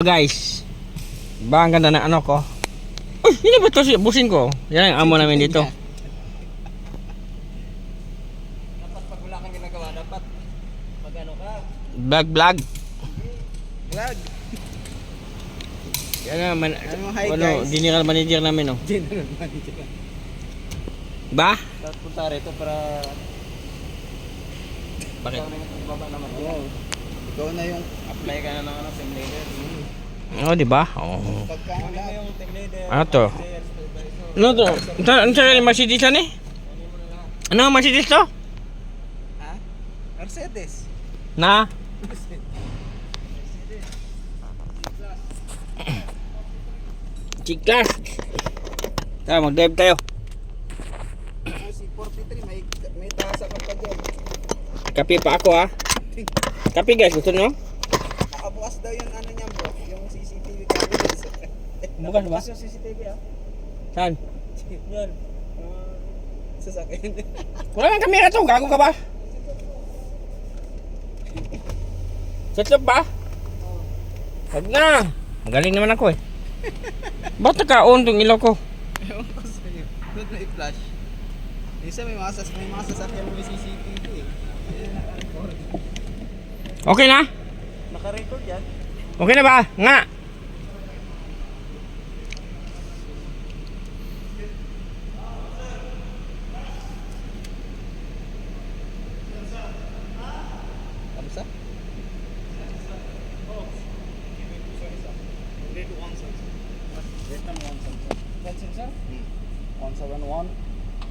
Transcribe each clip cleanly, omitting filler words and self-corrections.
Guys, ba ang ganda ng ano ko? Uy, hindi ba ito busin ko? Yan ang amo namin dito. Dapat pag wala kang ginagawa, dapat mag ano ka? Vlog. Vlog. Yan naman, hi, ano, guys. general manager namin, oh. General manager. Ba? Dapat punta rito para Bakit? ikaw na yung baba naman. Oo. Ikaw na yung apply ka na ng ano, team leader. Oh, di ba? Oh. Pagka mo yung team leader. Ano to? Ano to? Ano sa Mercedes yan eh? Ano ang Mercedes to? Ha? Mercedes. Na? Chiklas. Tara, mag-dive tayo. Si 43 may tasa ka pa dyan. Kape pa ako, ha. Kape, guys, gusto nyo? Nakabukas daw yung ano niya bro, yung CCTV cameras. Bukas ba? Nakabukas yung CCTV ah. Saan? Yan. Sasakyan. Wala nang kamera to, gago ka ba? Setlop ba? Wag na. Magaling naman ako eh. Ba't naka-on tong ilaw ko? Ewan ko sa'yo. Doon na i-flash. Isa may mga sasakyan may CCTV eh. Naka-record. Okay na? Naka-record yan? Okay na ba? Nga. Kamsa? One sensor? One seven one.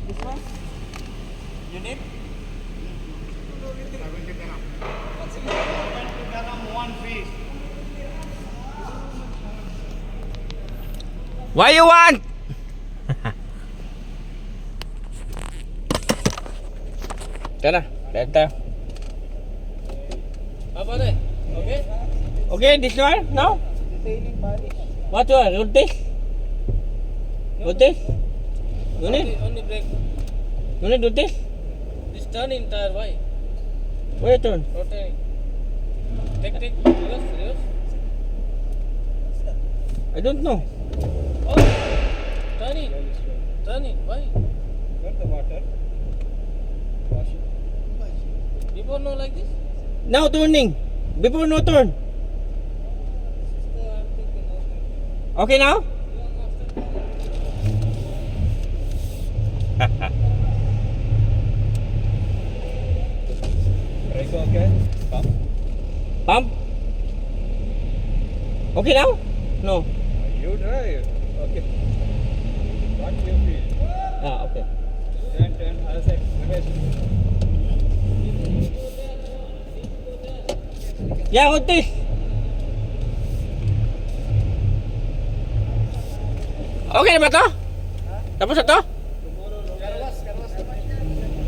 This one? You need? What you want? Tara, dive tayo. Apa deh? Okay? Okay, this one? No? Detailing body. What you want? Root this? Root this? You need? Only brake. You need root this? This turning tire, why? Where you turn? Rotating. Take. Reverse. I don't know. Oh, turning. Why? Got the water. Wash it. Before no like this? Now turning. Before no turn. Okay now? Brake okay? Pump. Pump? Okay now? No. You drive. Okay. What you feel? Ah, okay. Turn. Other side. Reverse. Yeah, root this. Okay na ba to? Tapos na to?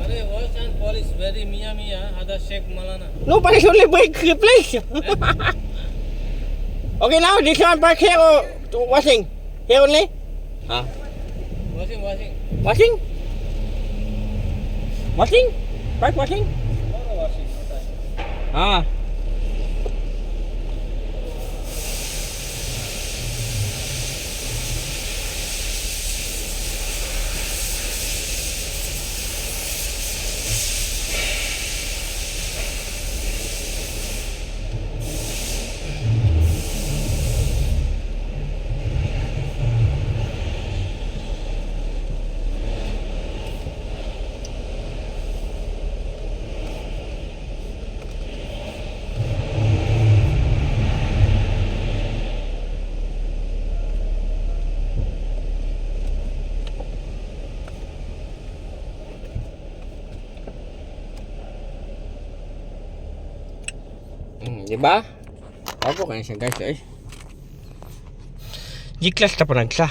Arey, wash and polish very Mia. Other shake malana. No, but it's only brake replace. Okay now, this one park here or washing? Here only? Ah. Washing. Washing? Washing? Park washing? Tomorrow washing. No time. Ah. Di ba? Ako kaya siya guys eh. G-class na pa nagsa.